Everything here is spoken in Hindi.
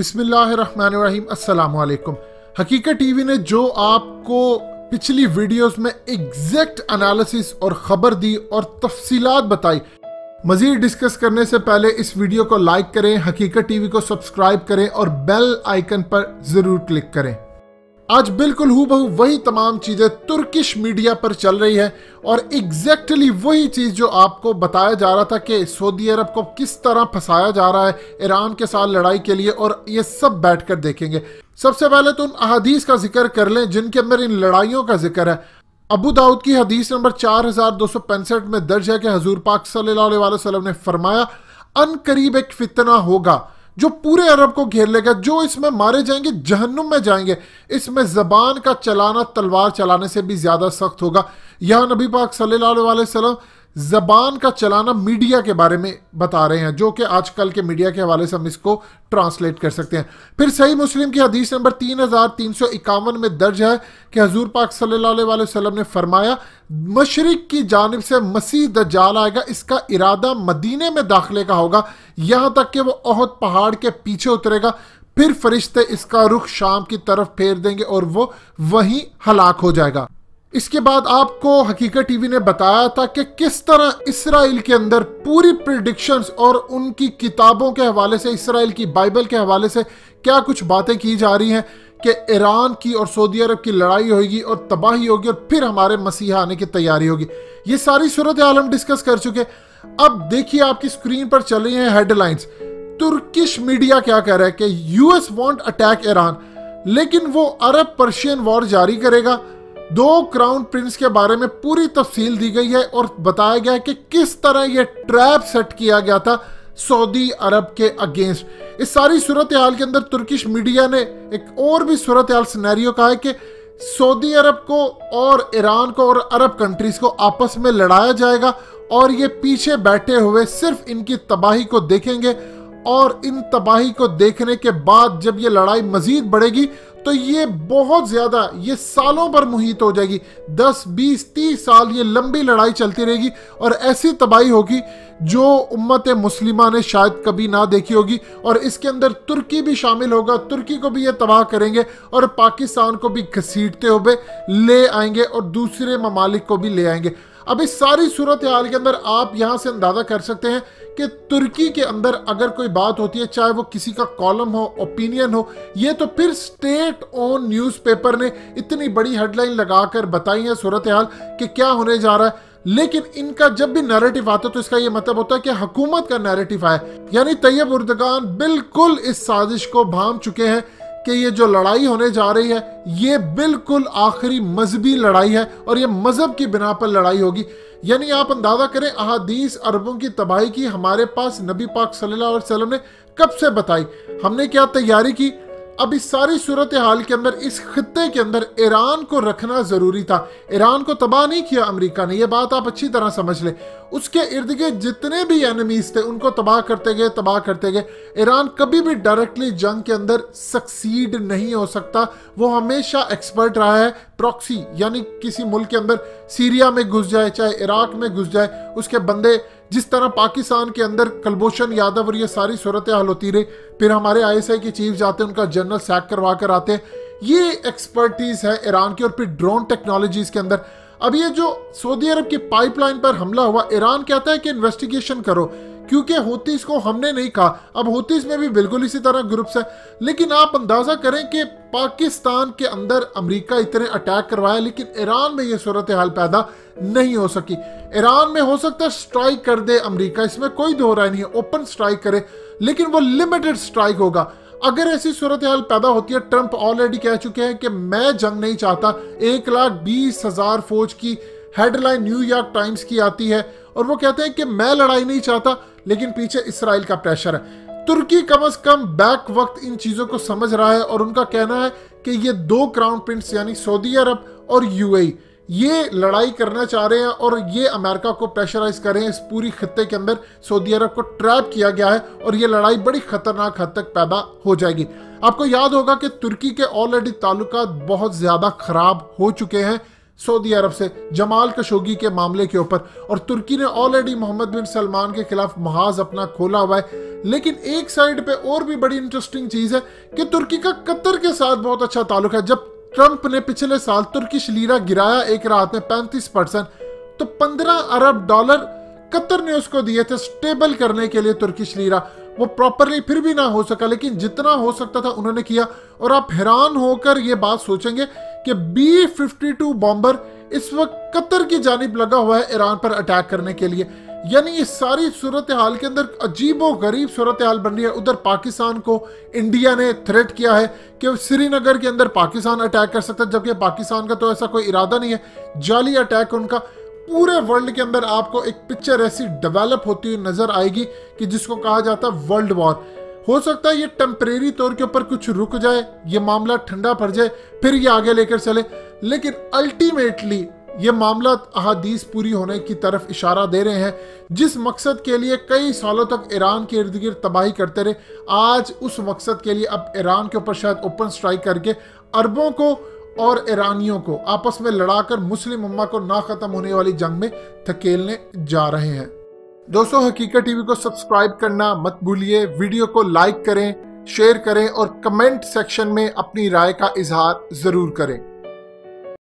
बिस्मिल्लाहिर्रहमानिर्रहीम अस्सलाम वालेकुम। हकीकत टीवी ने जो आपको पिछली वीडियोस में एग्जैक्ट एनालिसिस और खबर दी और तफसीलात बताई, मजीद डिस्कस करने से पहले इस वीडियो को लाइक करें, हकीकत टीवी को सब्सक्राइब करें और बेल आइकन पर जरूर क्लिक करें। आज बिल्कुल हूबहू वही तमाम चीजें तुर्किश मीडिया पर चल रही है और एग्जैक्टली वही चीज जो आपको बताया जा रहा था कि सऊदी अरब को किस तरह फंसाया जा रहा है ईरान के साथ लड़ाई के लिए, और ये सब बैठकर देखेंगे। सबसे पहले तो उन अहादीस का जिक्र कर लें जिनके अंदर इन लड़ाइयों का जिक्र है। अबू दाऊद की हदीस नंबर 4265 में दर्ज है कि हजूर पाक सल्लल्लाहु अलैहि वसल्लम ने फरमाया, अन करीब एक फितना होगा जो पूरे अरब को घेर लेगा, जो इसमें मारे जाएंगे जहन्नुम में जाएंगे। इसमें जबान का चलाना तलवार चलाने से भी ज्यादा सख्त होगा। यहां नबी पाक सल्लल्लाहु अलैहि वसल्लम जबान का चलाना मीडिया के बारे में बता रहे हैं, जो कि आजकल के मीडिया के हवाले से हम इसको ट्रांसलेट कर सकते हैं। फिर सही मुस्लिम की हदीस नंबर 3351 में दर्ज है कि हजूर पाक सल्लल्लाहु अलैहि वसल्लम ने फरमाया, मशरिक की जानिब से मसीह दज्जाल आएगा, इसका इरादा मदीने में दाखिले का होगा, यहां तक कि वो ओहद पहाड़ के पीछे उतरेगा। फिर फरिश्ते इसका रुख शाम की तरफ फेर देंगे और वो वहीं हलाक हो जाएगा। इसके बाद आपको हकीकत टीवी ने बताया था कि किस तरह इसराइल के अंदर पूरी प्रिडिक्शंस और उनकी किताबों के हवाले से, इसराइल की बाइबल के हवाले से क्या कुछ बातें की जा रही हैं कि ईरान की और सऊदी अरब की लड़ाई होगी और तबाही होगी और फिर हमारे मसीहा आने की तैयारी होगी। ये सारी सूरत हाल हम डिस्कस कर चुके। अब देखिए आपकी स्क्रीन पर चल रही हैं हेडलाइंस। तुर्किश मीडिया क्या कह रहा है कि यूएस वॉन्ट अटैक ईरान, लेकिन वो अरब पर्शियन वॉर जारी करेगा। 2 क्राउन प्रिंस के बारे में पूरी तफसील दी गई है और बताया गया है कि किस तरह यह ट्रैप सेट किया गया था सऊदी अरब के अगेंस्ट। इस सारी सूरत हाल के अंदर तुर्किश मीडिया ने एक और भी सूरत हाल सिनेरियो कहा है कि सऊदी अरब को और ईरान को और अरब कंट्रीज को आपस में लड़ाया जाएगा और ये पीछे बैठे हुए सिर्फ इनकी तबाही को देखेंगे, और इन तबाही को देखने के बाद जब ये लड़ाई मजीद बढ़ेगी तो ये बहुत ज्यादा, ये सालों पर मुहित हो जाएगी। 10, 20, 30 साल ये लंबी लड़ाई चलती रहेगी और ऐसी तबाही होगी जो उम्मत मुस्लिमा ने शायद कभी ना देखी होगी। और इसके अंदर तुर्की भी शामिल होगा, तुर्की को भी ये तबाह करेंगे और पाकिस्तान को भी घसीटते हुए ले आएंगे और दूसरे ममालिक को भी ले आएंगे। अब इस सारी सूरत हाल के अंदर आप यहां से अंदाजा कर सकते हैं कि तुर्की के अंदर अगर कोई बात होती है, चाहे वो किसी का कॉलम हो, ओपिनियन हो, ये तो फिर स्टेट ओन न्यूज़पेपर ने इतनी बड़ी हेडलाइन लगाकर बताई है सूरत हाल कि क्या होने जा रहा है। लेकिन इनका जब भी नैरेटिव आता है तो इसका ये मतलब होता है कि हुकूमत का नैरेटिव आया, यानी तैयब उर्दगान बिल्कुल इस साजिश को भांप चुके हैं कि ये जो लड़ाई होने जा रही है ये बिल्कुल आखिरी मजहबी लड़ाई है और ये मजहब की बिना पर लड़ाई होगी। यानी आप अंदाजा करें अहादीस अरबों की तबाही की हमारे पास नबी पाक सल्लल्लाहु अलैहि वसल्लम ने कब से बताई, हमने क्या तैयारी की। अब इस सारी सूरत हाल के अंदर इस खित्ते के अंदर ईरान को रखना जरूरी था। ईरान को तबाह नहीं किया अमेरिका ने, यह बात आप अच्छी तरह समझ लें। उसके इर्द गिर्द जितने भी एनिमीज थे उनको तबाह करते गए। ईरान कभी भी डायरेक्टली जंग के अंदर सक्सीड नहीं हो सकता। वो हमेशा एक्सपर्ट रहा है प्रॉक्सी, यानी किसी मुल्क के अंदर सीरिया में घुस जाए, चाहे इराक में घुस जाए, उसके बंदे, जिस तरह पाकिस्तान के अंदर कुलभूषण यादव और ये सारी सूरत हाल होती रही, फिर हमारे ISI के चीफ जाते हैं, उनका जनरल सैक करवा कर आते हैं। ये एक्सपर्टीज है ईरान की। और फिर ड्रोन टेक्नोलॉजीज के अंदर अब ये जो सऊदी अरब की पाइपलाइन पर हमला हुआ, ईरान कहता है कि इन्वेस्टिगेशन करो, क्योंकि हूतीस को हमने नहीं कहा। अब हूतीस में भी बिल्कुल इसी तरह ग्रुप्स है, लेकिन आप अंदाजा करें कि पाकिस्तान के अंदर अमेरिका इतने अटैक करवाया, लेकिन ईरान में ये सूरत हाल पैदा नहीं हो सकी। ईरान में हो सकता है स्ट्राइक कर दे अमेरिका, इसमें कोई दो राय नहीं है, ओपन स्ट्राइक करे, लेकिन वो लिमिटेड स्ट्राइक होगा। अगर ऐसी सूरत हाल पैदा होती है, ट्रंप ऑलरेडी कह चुके हैं कि मैं जंग नहीं चाहता। 1,20,000 फौज की हेडलाइन न्यूयॉर्क टाइम्स की आती है और वो कहते हैं कि मैं लड़ाई नहीं चाहता, लेकिन पीछे इसराइल का प्रेशर है। तुर्की कम से कम बैक वक्त इन चीजों को समझ रहा है और उनका कहना है कि ये 2 क्राउन प्रिंस यानी सऊदी अरब और UAE ये लड़ाई करना चाह रहे हैं और ये अमेरिका को प्रेशराइज कर रहे हैं। इस पूरी खित्ते के अंदर सऊदी अरब को ट्रैप किया गया है और ये लड़ाई बड़ी खतरनाक हद तक पैदा हो जाएगी। आपको याद होगा कि तुर्की के ऑलरेडी ताल्लुकात बहुत ज्यादा खराब हो चुके हैं सऊदी अरब से जमाल खशोगी के मामले के ऊपर, और तुर्की ने ऑलरेडी मोहम्मद बिन सलमान के खिलाफ महाज अपना खोला हुआ है। लेकिन एक साइड पे और भी बड़ी इंटरेस्टिंग चीज है कि तुर्की का कतर के साथ बहुत अच्छा ताल्लुक है। जब ट्रंप ने पिछले साल तुर्किश लीरा गिराया एक रात में 35%, तो 15 अरब डॉलर कतर ने उसको दिए थे स्टेबल करने के लिए तुर्किश लीरा। वो प्रॉपरली फिर भी ना हो सका, लेकिन जितना हो सकता था उन्होंने किया। और आप हैरान होकर ये बात सोचेंगे कि B-52 बॉम्बर इस वक्त कतर की जानिब लगा हुआ है ईरान पर अटैक करने के लिए। यानी ये सारी सूरत हाल के अंदर अजीबो गरीब सूरत हाल बन रही है। उधर पाकिस्तान को इंडिया ने थ्रेट किया है कि श्रीनगर के अंदर पाकिस्तान अटैक कर सकता है, जबकि पाकिस्तान का तो ऐसा कोई इरादा नहीं है। जाली अटैक उनका। पूरे वर्ल्ड के अंदर आपको एक पिक्चर ऐसी डेवलप होती हुई नजर आएगी कि जिसको कहा जाता है वर्ल्ड वॉर। हो सकता है ये टेम्परेरी तौर के ऊपर कुछ रुक जाए, ये मामला ठंडा पड़ जाए, फिर ये आगे लेकर चले, लेकिन अल्टीमेटली ये मामला अहादीस पूरी होने की तरफ इशारा दे रहे हैं। जिस मकसद के लिए कई सालों तक ईरान के इर्द गिर्द तबाही करते रहे, आज उस मकसद के लिए अब ईरान के ऊपर शायद ओपन स्ट्राइक करके अरबों को और ईरानियों को आपस में लड़ाकर मुस्लिम उम्मा को ना खत्म होने वाली जंग में धकेलने जा रहे हैं। दोस्तों, हकीकत टीवी को सब्सक्राइब करना मत भूलिए, वीडियो को लाइक करें, शेयर करें और कमेंट सेक्शन में अपनी राय का इजहार जरूर करें।